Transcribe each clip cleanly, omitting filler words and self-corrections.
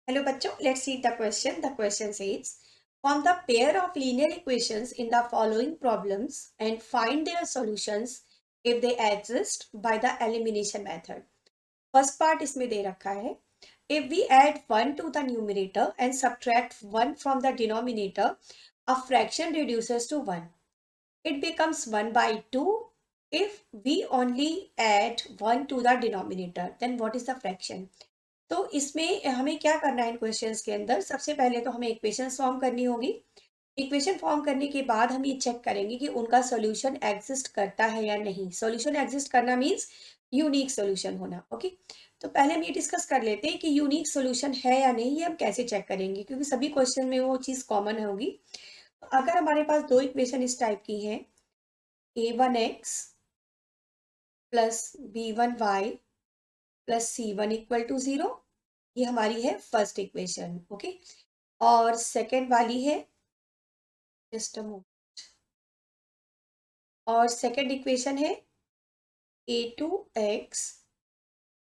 Hello bachcho, let's see the question. The question says, form the pair of linear equations in the following problems and find their solutions if they exist by the elimination method. First part इसमें दे रखा है. If we add 1 to the numerator and subtract 1 from the denominator, a fraction reduces to 1. It becomes 1 by 2. If we only add 1 to the denominator, then what is the fraction? तो इसमें हमें क्या करना है इन questions के अंदर. सबसे पहले तो हमें इक्वेशन फॉर्म करनी होगी. इक्वेशन फॉर्म करने के बाद हम ये चेक करेंगे कि उनका सॉल्यूशन एग्जिस्ट करता है या नहीं. सॉल्यूशन एग्जिस्ट करना मीन्स यूनिक सॉल्यूशन होना. ओके, तो पहले हम ये डिस्कस कर लेते हैं कि यूनिक सॉल्यूशन है या नहीं. ये हम कैसे चेक करेंगे, क्योंकि सभी क्वेश्चन में वो चीज़ कॉमन होगी. तो अगर हमारे पास दो इक्वेशन इस टाइप की हैं, a1x plus b1y plus c1 equal to 0, ये हमारी है फर्स्ट इक्वेशन. ओके, और सेकेंड वाली है, जस्ट अ मोमेंट, और सेकेंड इक्वेशन है a2x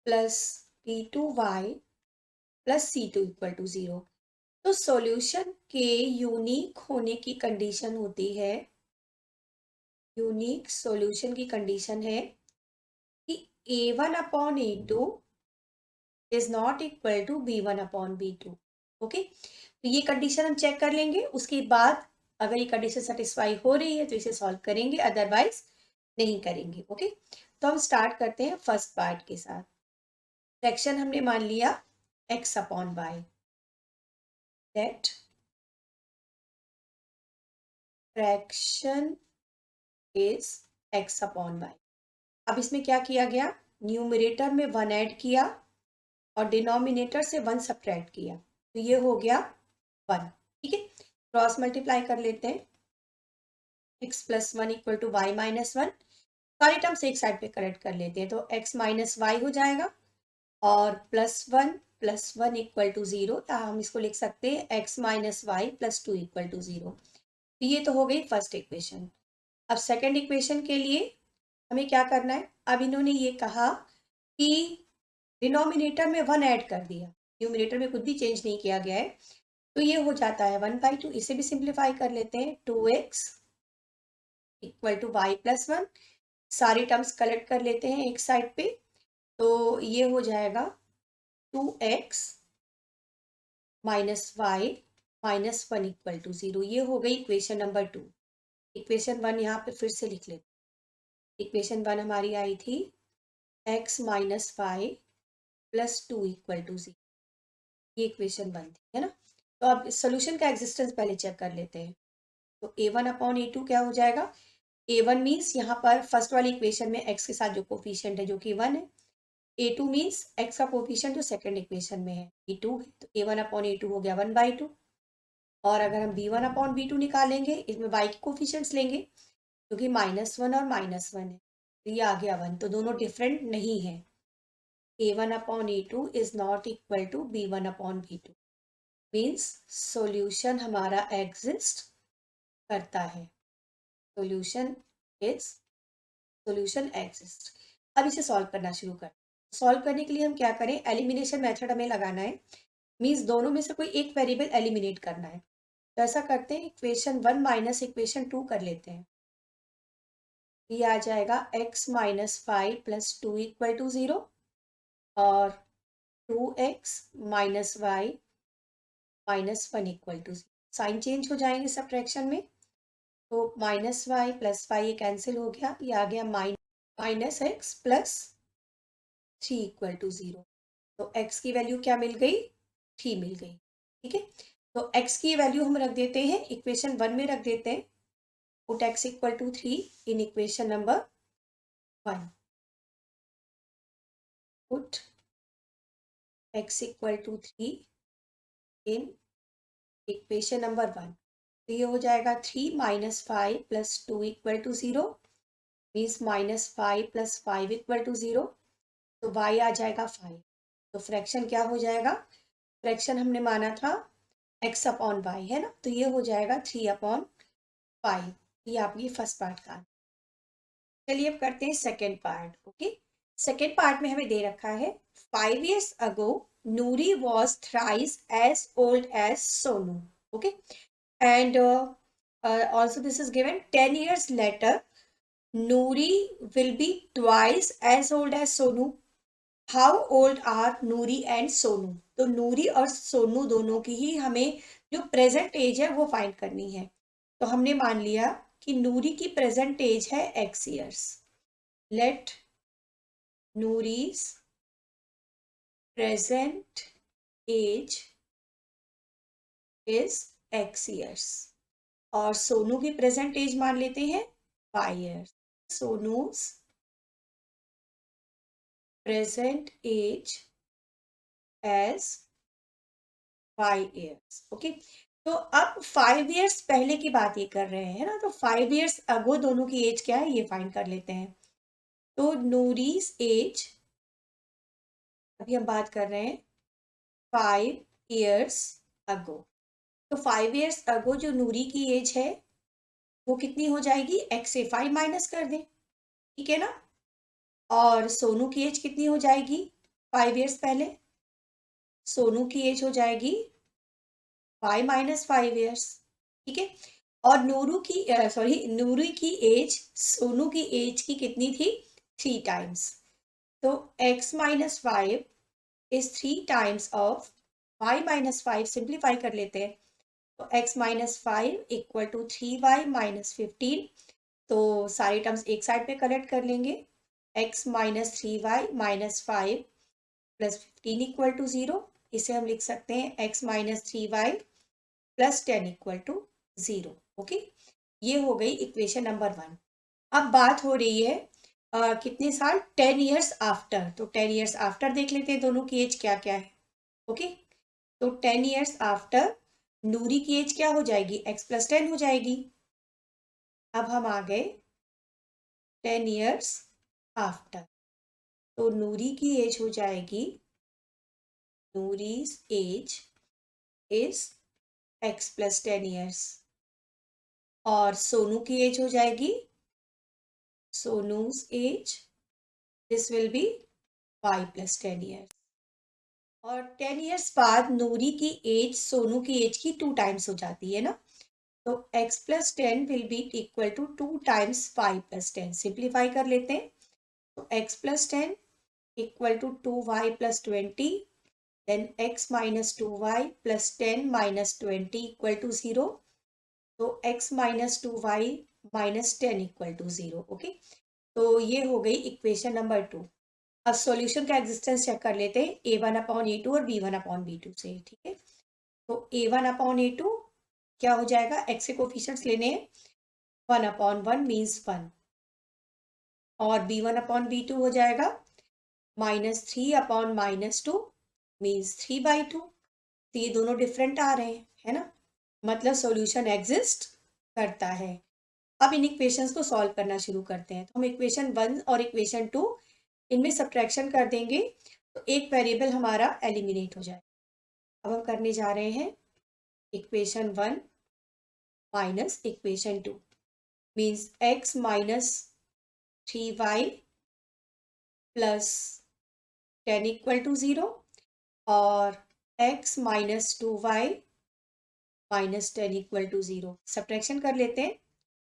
plus b2y plus c2 equal to 0. तो सॉल्यूशन के यूनिक होने की कंडीशन होती है, यूनिक सॉल्यूशन की कंडीशन है कि a1 upon a2 is not equal to b1 upon b2. Okay, तो ये कंडीशन हम चेक कर लेंगे. उसके बाद अगर ये कंडीशन सेटिस्फाई हो रही है तो इसे सॉल्व करेंगे, अदरवाइज नहीं करेंगे. ओके, तो हम स्टार्ट करते हैं फर्स्ट पार्ट के साथ. फ्रैक्शन हमने मान लिया x upon Y, that fraction is x upon Y. अब इसमें क्या किया गया, न्यूमरेटर में 1 ऐड किया और डिनोमिनेटर से 1 सब्ट्रैक्ट किया, तो ये हो गया 1. ठीक है, क्रॉस मल्टीप्लाई कर लेते हैं. x plus 1 equal to Y minus 1. सारे टर्म्स एक साइड पे करेक्ट कर लेते हैं, तो x माइनस वाई हो जाएगा और प्लस वन इक्वल टू 0. तो हम इसको लिख सकते हैं x minus Y plus 2 equal to 0. तो ये तो हो गई फर्स्ट इक्वेशन. अब सेकेंड इक्वेशन के लिए हमें क्या करना है. अब इन्होंने ये कहा कि डिनोमिनेटर में 1 ऐड कर दिया, न्यूमरेटर में कुछ भी चेंज नहीं किया गया है, तो ये हो जाता है 1 बाई 2. इसे भी सिंप्लीफाई कर लेते हैं. 2x equal to Y plus 1. सारे टर्म्स कलेक्ट कर लेते हैं एक साइड पे, तो ये हो जाएगा 2x minus Y minus 1 equal to 0. ये हो गई इक्वेशन नंबर 2. इक्वेशन 1 यहाँ पे फिर से लिख लेते. इक्वेशन 1 हमारी आई थी x minus Y plus 2 equal to 0. ये इक्वेशन 1 थी, है ना. तो अब सोल्यूशन का एग्जिस्टेंस पहले चेक कर लेते हैं. तो a1 अपॉन a2 क्या हो जाएगा. a1 मीन्स यहाँ पर फर्स्ट वाली इक्वेशन में x के साथ जो कोफिशिएंट है जो कि 1 है. a2 मीन्स x का कोफिशिएंट जो सेकंड इक्वेशन में है b2 है, तो a1 अपॉन a2 हो गया 1 बाई 2. और अगर हम b1 अपॉन b2 निकालेंगे, इसमें y के कोफिशिएंट्स लेंगे जो कि -1 और -1 है, तो ये आ गया 1. तो दोनों डिफरेंट नहीं है. a1 upon a2 is not equal to b1 upon b2. Means solution हमारा एग्जिस्ट करता है. Solution is solution exist. अब इसे सॉल्व करना शुरू कर. सॉल्व करने के लिए हम क्या करें, एलिमिनेशन मेथड हमें लगाना है. मीन्स दोनों में से कोई एक वेरिएबल एलिमिनेट करना है. तो ऐसा करते हैं, इक्वेशन 1 माइनस इक्वेशन 2 कर लेते हैं. ये आ जाएगा x minus 5 plus 2 equal to 0 और 2x minus Y minus 1 equal to 0. Sign change हो जाएंगे सब्ट्रैक्शन में, तो माइनस वाई प्लस वाई ये कैंसिल हो गया. ये आ गया minus X plus 3 equal to 0. तो x की वैल्यू क्या मिल गई, 3 मिल गई. ठीक है, तो x की वैल्यू हम रख देते हैं इक्वेशन 1 में रख देते हैं. Put x equal to 3 in equation number 1. Put x equal to 3 in equation number 1. तो ये हो जाएगा 3 minus 5 plus 2 equal to 0 means -5 plus 5 equal to 0. तो y आ जाएगा 5. तो फ्रैक्शन क्या हो जाएगा, फ्रैक्शन हमने माना था x अपॉन वाई, है ना. तो ये हो जाएगा 3 अपॉन 5. ये आपकी फर्स्ट पार्ट का. चलिए अब करते हैं second part. Okay, second part में हमें दे रखा है 5 years ago Noori was thrice as old as Sonu. Okay, and also this is given 10 years later, Noori will be twice as old as Sonu. How old are Noori and Sonu? तो नूरी और सोनू दोनों की ही हमें जो present age है वो find करनी है. तो हमने मान लिया कि नूरी की प्रेजेंट एज है x years. Let Noori's present age is x years और सोनू की प्रेजेंट एज मान लेते हैं y years. Sonu's present age age y years. Okay, तो अब 5 years पहले की बात ये कर रहे हैं ना, तो 5 years अगो दोनों की एज क्या है ये फाइंड कर लेते हैं. तो नूरीज एज, अभी हम बात कर रहे हैं 5 years अगो. तो 5 years अगो जो नूरी की एज है वो कितनी हो जाएगी, x से 5 माइनस कर दें, ठीक है ना. और सोनू की एज कितनी हो जाएगी 5 years पहले, सोनू की एज हो जाएगी 5 माइनस 5 years, ठीक है. और नूरू की नूरी की एज सोनू की एज की कितनी थी, 3 times. तो x minus 5 is 3 times of 5 minus 5. Simplify कर लेते हैं. तो x minus 5 equal to 3y minus 15. तो सारी टर्म्स एक साइड पे कलेक्ट कर लेंगे. x minus 3y minus 5 plus 15 equal to 0. इसे हम लिख सकते हैं x minus 3y plus 10 equal to 0. Okay, ये हो गई इक्वेशन नंबर 1. अब बात हो रही है कितने साल, 10 years आफ्टर. तो 10 years आफ्टर देख लेते हैं दोनों की एज क्या क्या है. ओके, तो 10 years आफ्टर नूरी की एज क्या हो जाएगी, x प्लस 10 हो जाएगी. अब हम आ गए 10 years आफ्टर. तो नूरी की एज हो जाएगी, Noori's age is x plus 10 years. और सोनू की एज हो जाएगी, Sonu's age, this will be y plus 10 years. और 10 years बाद नूरी की एज सोनू की एज की 2 times हो जाती है ना. तो x plus 10 will be equal to 2 times 5 plus 10. Simplify कर लेते हैं. तो x plus 10 equal to 2y plus 20. Then x minus 2y plus 10 minus 20 equal to 0. तो x minus 2y minus 10 equal to 0. Okay, तो ये हो गई इक्वेशन नंबर 2. अब सॉल्यूशन का एग्जिस्टेंस चेक कर लेते हैं a1 अपॉन a2 और b1 अपॉन b2 से, ठीक है. तो a1 अपॉन a2 क्या हो जाएगा, x के कोफिशिएंट्स लेने हैं, 1 अपॉन 1 मीन्स 1. और b1 अपॉन b2 हो जाएगा माइनस 3 अपॉन माइनस 2 मीन्स 3/2. तो ये दोनों डिफरेंट आ रहे हैं, है ना, मतलब सॉल्यूशन एग्जिस्ट करता है. अब इन इक्वेशंस को सॉल्व करना शुरू करते हैं. तो हम इक्वेशन 1 और इक्वेशन 2 इनमें सब्ट्रैक्शन कर देंगे तो एक वेरिएबल हमारा एलिमिनेट हो जाए. अब हम करने जा रहे हैं equation 1 minus equation 2 means x minus 3y plus 10 equal to 0 और x minus 2y minus 10 equal to 0. Subtraction कर लेते हैं.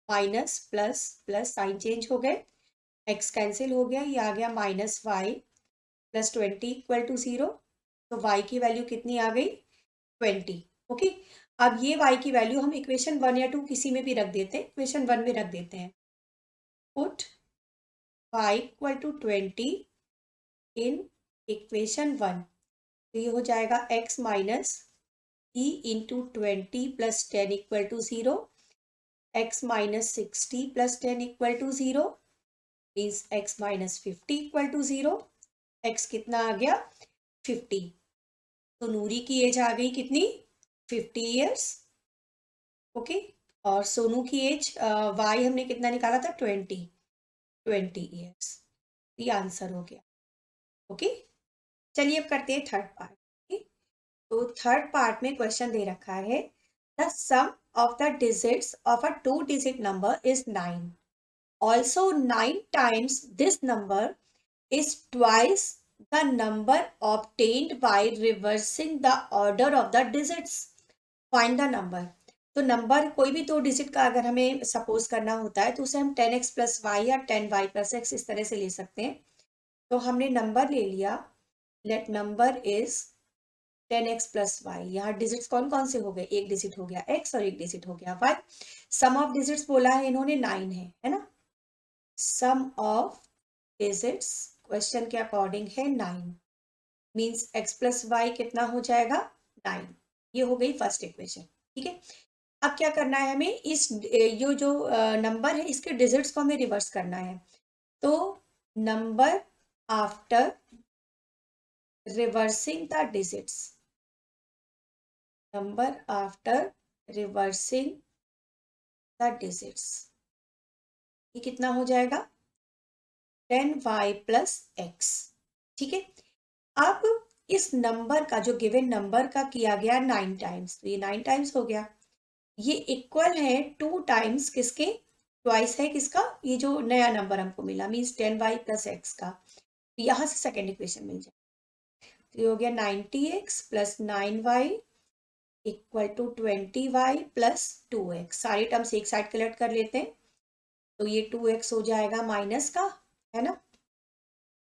Minus plus plus sign change हो गए, x कैंसिल हो गया, ये आ गया minus Y plus 20 equal to 0. तो y की वैल्यू कितनी आ गई, 20. ओके, अब ये y की वैल्यू हम इक्वेशन 1 या 2 किसी में भी रख देते हैं. इक्वेशन 1 में रख देते हैं. Put y equal to 20 in equation 1. तो ये हो जाएगा x minus e into 20 plus 10 equal to 0. x minus 60 plus 10 equal to 0 means x minus 50 equal to 0. x कितना आ गया, 50. तो नूरी की एज आ गई कितनी, 50 years. ओके, और सोनू की एज y हमने कितना निकाला था, 20 years. ये आंसर हो गया. ओके, चलिए अब करते हैं थर्ड पार्ट. तो थर्ड पार्ट में क्वेश्चन दे रखा है the sum of the digits of a 2-digit number is 9. Also 9 times this number is twice the number obtained by reversing the order of the digits. Find the number. तो number कोई भी दो digit का अगर हमें suppose करना होता है तो उसे हम 10x प्लस वाई या 10y प्लस एक्स इस तरह से ले सकते हैं। तो हमने नंबर ले लिया, let number is 10x plus Y. यहाँ डिजिट्स कौन कौन से हो गए, एक डिजिट हो गया x और एक डिजिट हो गया y। सम ऑफ डिजिट्स बोला है इन्होंने 9 है ना। सम ऑफ डिजिट्स क्वेश्चन के अकॉर्डिंग है 9, मीन्स x प्लस वाई कितना हो जाएगा 9। ये हो गई फर्स्ट इक्वेशन। ठीक है, अब क्या करना है हमें, इस ये जो नंबर है इसके डिजिट्स को हमें रिवर्स करना है। तो number after reversing the digits, number after reversing the digits, ये कितना हो जाएगा 10y प्लस एक्स। ठीक है, अब इस नंबर का जो गिवन नंबर का किया गया 9 टाइम्स, तो ये 9 टाइम्स हो गया। ये इक्वल है 2 टाइम्स किसके, ट्वाइस है किसका, ये जो नया नंबर हमको मिला मीन्स 10y प्लस एक्स का। तो यहाँ से सेकेंड इक्वेशन मिल जाए। तो ये हो गया 90x plus 9y equal to 20y plus 2x। सारी टर्म्स एक साइड कलेक्ट कर लेते हैं, तो ये 2x हो जाएगा माइनस का, है ना,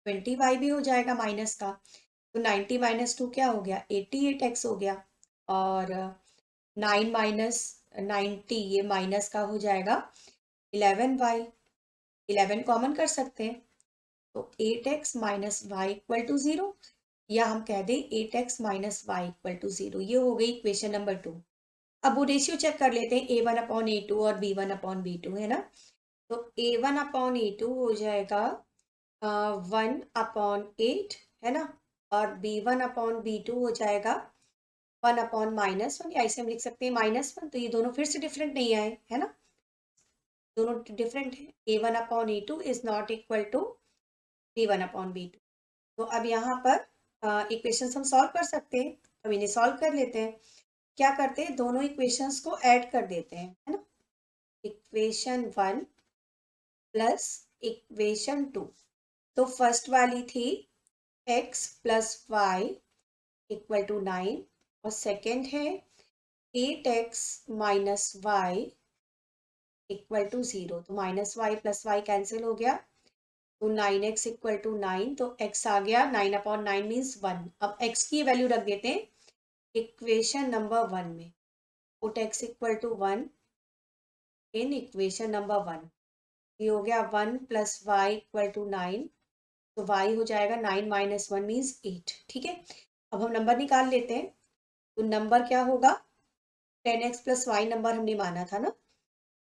20y भी हो जाएगा माइनस का। तो 90 माइनस 2 क्या हो गया 88x हो गया, और 9 माइनस 90 ये माइनस का हो जाएगा 11y। 11 कॉमन कर सकते हैं, तो 8x minus Y equal to 0, या हम कह दें 8x minus Y equal to 0। ये हो गई इक्वेशन नंबर 2। अब वो रेशियो चेक कर लेते हैं a1/a2 और b1/b2, है ना। तो a1/a2 हो जाएगा 1/8, है ना, और b1/b2 हो जाएगा 1/-1, या ऐसे हम लिख सकते हैं -1। तो ये दोनों फिर से डिफरेंट नहीं आए, है ना, दोनों डिफरेंट है। a1/a2 is not equal to b1/b2। तो अब यहाँ पर इक्वेशंस हम सॉल्व कर सकते हैं, अब इन्हें सॉल्व कर लेते हैं। क्या करते हैं, दोनों इक्वेशंस को ऐड कर देते हैं, है ना। Equation 1 plus equation 2। तो फर्स्ट वाली थी x plus Y equal to 9, और सेकेंड है 8x minus Y equal to 0। तो minus Y plus Y cancel हो गया, तो 9x इक्वल टू 9, तो x आ गया 9/9 मीन्स 1। अब x की वैल्यू रख देते हैं इक्वेशन नंबर 1 में, put x equal to 1 in equation number 1। ये हो गया 1 प्लस वाई इक्वल टू 9, तो y हो जाएगा 9 माइनस 1 मीन्स 8। ठीक है, अब हम नंबर निकाल लेते हैं। तो नंबर क्या होगा, 10x प्लस वाई नंबर हमने माना था ना,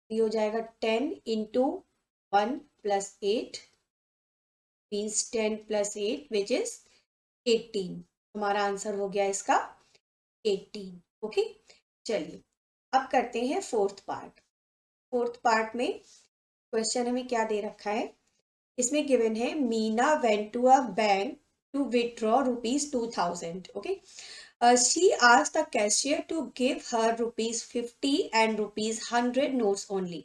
ये हो जाएगा 10 into 1 plus 8 means 10 plus 8 which is 18। हमारा आंसर हो गया इसका 18। ओके, चलिए अब करते हैं फोर्थ पार्ट। फोर्थ पार्ट में क्वेश्चन हमें क्या दे रखा है, इसमें गिवन है Meena went to a bank to withdraw ₹2000। Okay, she asked the cashier to give her ₹50 and ₹100 notes only,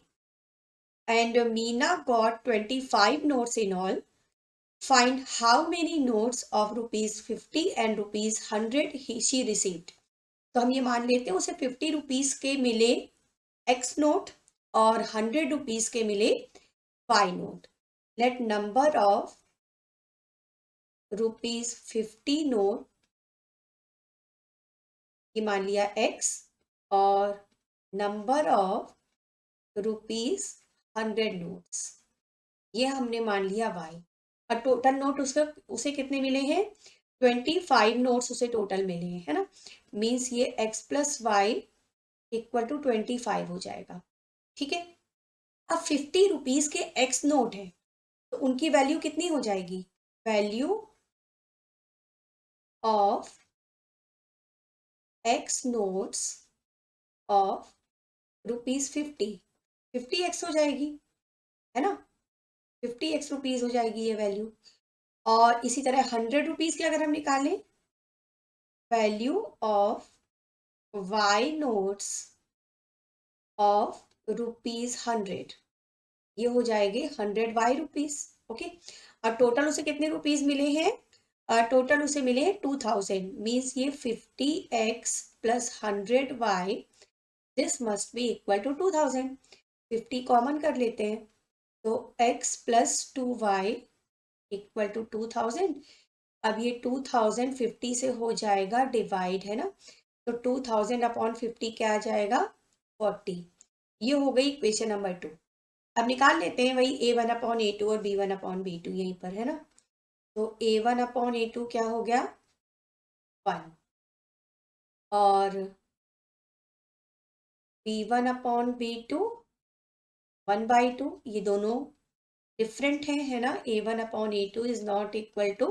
and Meena got 25 notes in all. Find how many notes of ₹50 and ₹100 she received। तो हम ये मान लेते हैं उसे 50 rupees के मिले x note और 100 रुपीज के मिले y note. Let number of ₹50 note ये मान लिया x, और नंबर ऑफ ₹100 नोट्स ये हमने मान लिया y। और टोटल नोट उसका उसे कितने मिले हैं 25 नोट्स उसे टोटल मिले हैं, है ना, मीन्स ये x plus Y equal to 25 हो जाएगा। ठीक है, अब 50 रुपीज के x नोट है, तो उनकी वैल्यू कितनी हो जाएगी, value of x notes of ₹50, 50x हो जाएगी, है ना, 50x रुपीज हो जाएगी ये वैल्यू। और इसी तरह 100 रुपीज की अगर हम निकालें, value of y notes of ₹100, ये हो जाएंगे 100 y रुपीज। ओके, और टोटल उसे कितने रुपीज मिले हैं टोटल उसे मिले 2000, मीन्स ये 50x plus 100y, this must be equal to 2000। 50 common कर लेते हैं, तो x plus 2y equal to 2000। अब ये 2000 50 से हो जाएगा डिवाइड, है ना, तो 2000 अपॉन 50 क्या आ जाएगा, 40। ये हो गई इक्वेशन नंबर 2। अब निकाल लेते हैं वही a1/a2 और b1/b2 यहीं पर, है ना। तो a1/a2 क्या हो गया, 1, और b1/b2 1/2। ये दोनों डिफरेंट है ना। a1/a2 is not equal to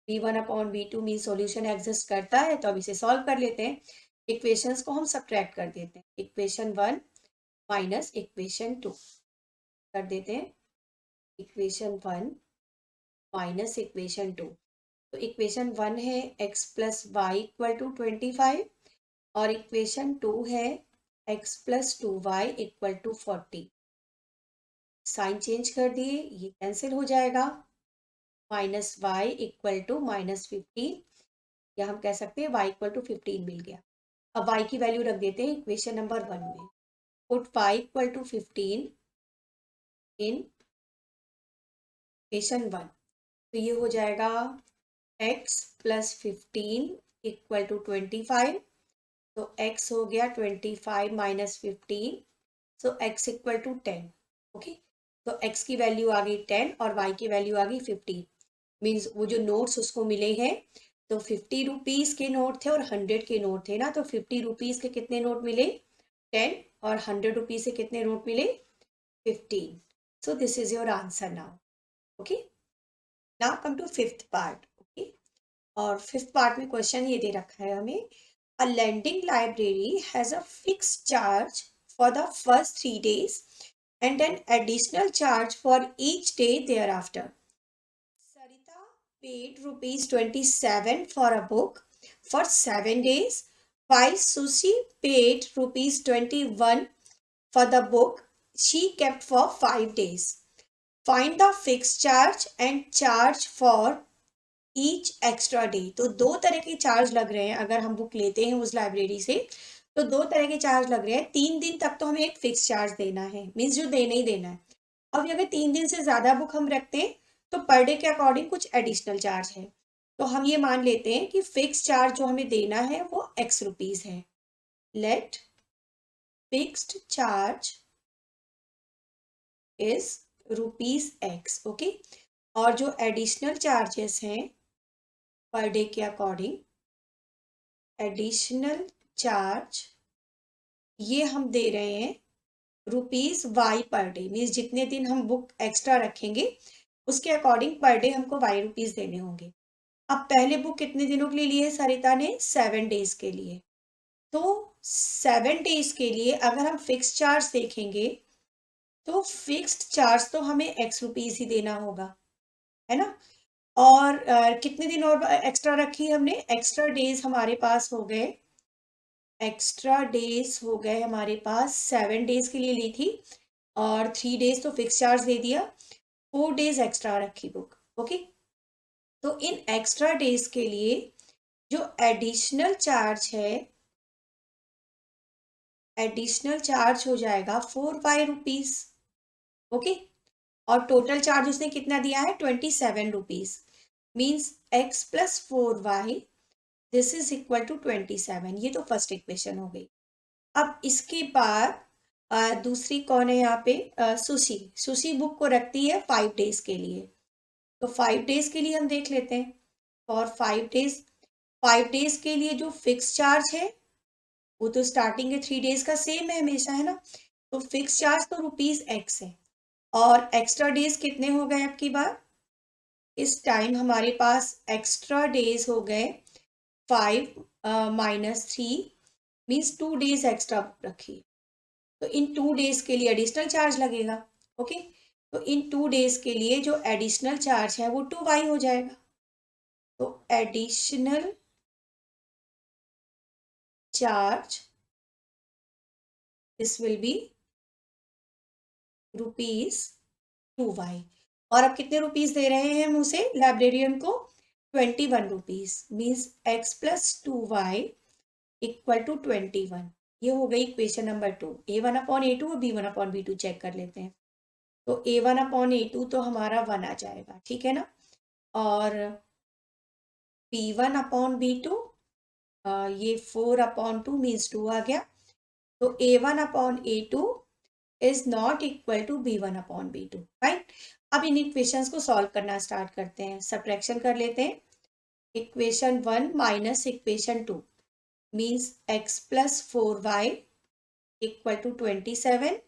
b1/b2, mean solution exist करता है। तो अब इसे सॉल्व कर लेते हैं। इक्वेशंस को हम सब्ट्रैक्ट कर देते हैं, इक्वेशन 1 माइनस इक्वेशन 2 कर देते हैं, इक्वेशन 1 माइनस इक्वेशन 2। तो इक्वेशन 1 है x plus Y equal to 25, और इक्वेशन 2 है x plus 2y equal to 40। Sign change कर दिए, ये कैंसिल हो जाएगा, माइनस वाई इक्वल टू -15, या हम कह सकते हैं y इक्वल टू 15 मिल गया। अब y की वैल्यू रख देते हैं इक्वेशन नंबर 1 में, put y equal to 15 in equation 1। तो ये हो जाएगा x प्लस 15 इक्वल टू 25, तो x हो गया 25 minus 15, so x equal to 10। Okay, तो x की वैल्यू आ गई 10 और y की वैल्यू आ गई 15। मीन्स वो जो नोट्स उसको मिले हैं, तो 50 रुपीज के नोट थे और 100 के नोट थे ना। तो 50 रुपीज के कितने नोट मिले, 10, और 100 रुपीज से कितने नोट मिले, 15। So this is your answer now. Okay, now come to fifth part. Okay, और फिफ्थ पार्ट में क्वेश्चन ये दे रखा है हमें, a lending library has a fixed charge for the first 3 days and an additional charge for each day thereafter. Sarita paid rupees 27 for a book for 7 days, while Susie paid rupees 21 for the book she kept for 5 days. Find the fixed charge and charge for each extra day. तो दो तरह के charge लग रहे हैं अगर हम book लेते हैं उस लाइब्रेरी से, तो दो तरह के चार्ज लग रहे हैं। 3 दिन तक तो हमें एक फिक्स चार्ज देना है, मीन्स जो देना ही देना है। अब अगर 3 दिन से ज्यादा बुक हम रखते हैं तो पर डे के अकॉर्डिंग कुछ एडिशनल चार्ज है। तो हम ये मान लेते हैं कि फिक्स चार्ज जो हमें देना है वो x रुपीज है। Let fixed charge is rupees x। Okay, और जो एडिशनल चार्जेस हैं पर डे के अकॉर्डिंग, एडिशनल चार्ज ये हम दे रहे हैं rupees y per day, means जितने दिन हम बुक एक्स्ट्रा रखेंगे उसके अकॉर्डिंग पर डे हमको वाई रुपीज देने होंगे। अब पहले बुक कितने दिनों के लिए लिए सरिता ने, 7 डेज के लिए। तो 7 डेज के लिए अगर हम फिक्स चार्ज देखेंगे तो फिक्स्ड चार्ज तो हमें x रुपीज ही देना होगा, है ना। और कितने दिन और एक्स्ट्रा रखी हमने, एक्स्ट्रा डेज हमारे पास हो गए, एक्स्ट्रा डेज हो गए हमारे पास 7 डेज के लिए ली थी, और 3 डेज तो फिक्स चार्ज दे दिया, 4 डेज एक्स्ट्रा रखी बुक। ओके, तो इन एक्स्ट्रा डेज के लिए जो एडिशनल चार्ज है, एडिशनल चार्ज हो जाएगा 4 रुपीज। ओके, और टोटल चार्ज उसने कितना दिया है, 27 rupees, means x plus 4y this is equal to 27। ये तो फर्स्ट इक्वेशन हो गई। अब इसके बाद दूसरी कौन है यहाँ पे, सुशी। सुशी बुक को रखती है 5 डेज के लिए, तो 5 डेज के लिए हम देख लेते हैं। और 5 डेज, 5 डेज के लिए जो फिक्स चार्ज है वो तो स्टार्टिंग के 3 डेज का सेम है हमेशा, है ना। तो फिक्स चार्ज तो रुपीज x है, और एक्स्ट्रा डेज कितने हो गए आपकी बार, इस टाइम हमारे पास एक्स्ट्रा डेज हो गए 5 माइनस 3, मीन्स 2 डेज एक्स्ट्रा रखी। तो इन 2 डेज के लिए एडिशनल चार्ज लगेगा। ओके, तो इन 2 डेज के लिए जो एडिशनल चार्ज है वो 2y हो जाएगा। तो additional charge this will B rupees 2y। और अब कितने रुपीज दे रहे हैं हम उसे, लाइब्रेरियन को, 21 rupees means x plus 2y equal to 21। ये हो गई इक्वेशन नंबर 2। a1/a2 और b1/b2 चेक कर लेते हैं। तो a1/a2 तो हमारा 1 आ जाएगा, ठीक है ना, और b1/b2 ये 4/2 मीन्स 2 आ गया। तो a1/a2 is not equal to b1/b2, right. अब इन इक्वेशंस को सॉल्व करना स्टार्ट करते हैं, सब्ट्रैक्शन कर लेते हैं। Equation 1 minus equation 2 means x plus 4y equal to 27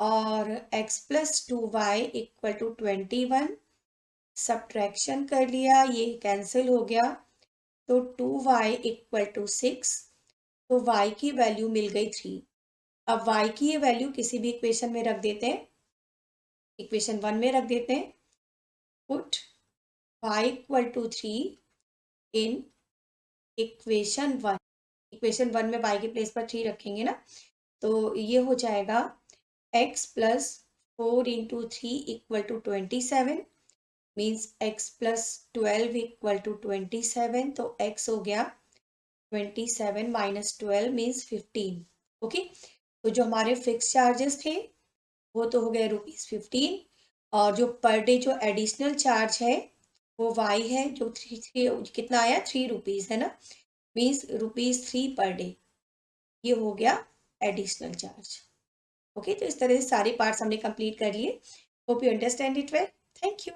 और x plus 2y equal to 21। Subtraction कर लिया, ये कैंसिल हो गया, तो 2y इक्वल टू 6। तो y की वैल्यू मिल गई 3। अब y की ये वैल्यू किसी भी इक्वेशन में रख देते हैं, इक्वेशन 1 में रख देते हैं। Put y equal to 3 in equation 1। Equation 1 में y के प्लेस पर 3 रखेंगे ना, तो ये हो जाएगा x plus 4 into 3 equal to 27 means x plus 12 equal to 27। तो x हो गया 27 माइनस 12 मीन्स 15। ओके, तो जो हमारे फिक्स चार्जेस थे वो तो हो गए ₹15, और जो पर डे जो एडिशनल चार्ज है वो y है, जो कितना आया, ₹3 है ना, मीन्स ₹3 पर डे। ये हो गया एडिशनल चार्ज। ओके, तो इस तरह से सारे पार्ट्स हमने कंप्लीट कर लिए। Hope you understand it well. Thank you.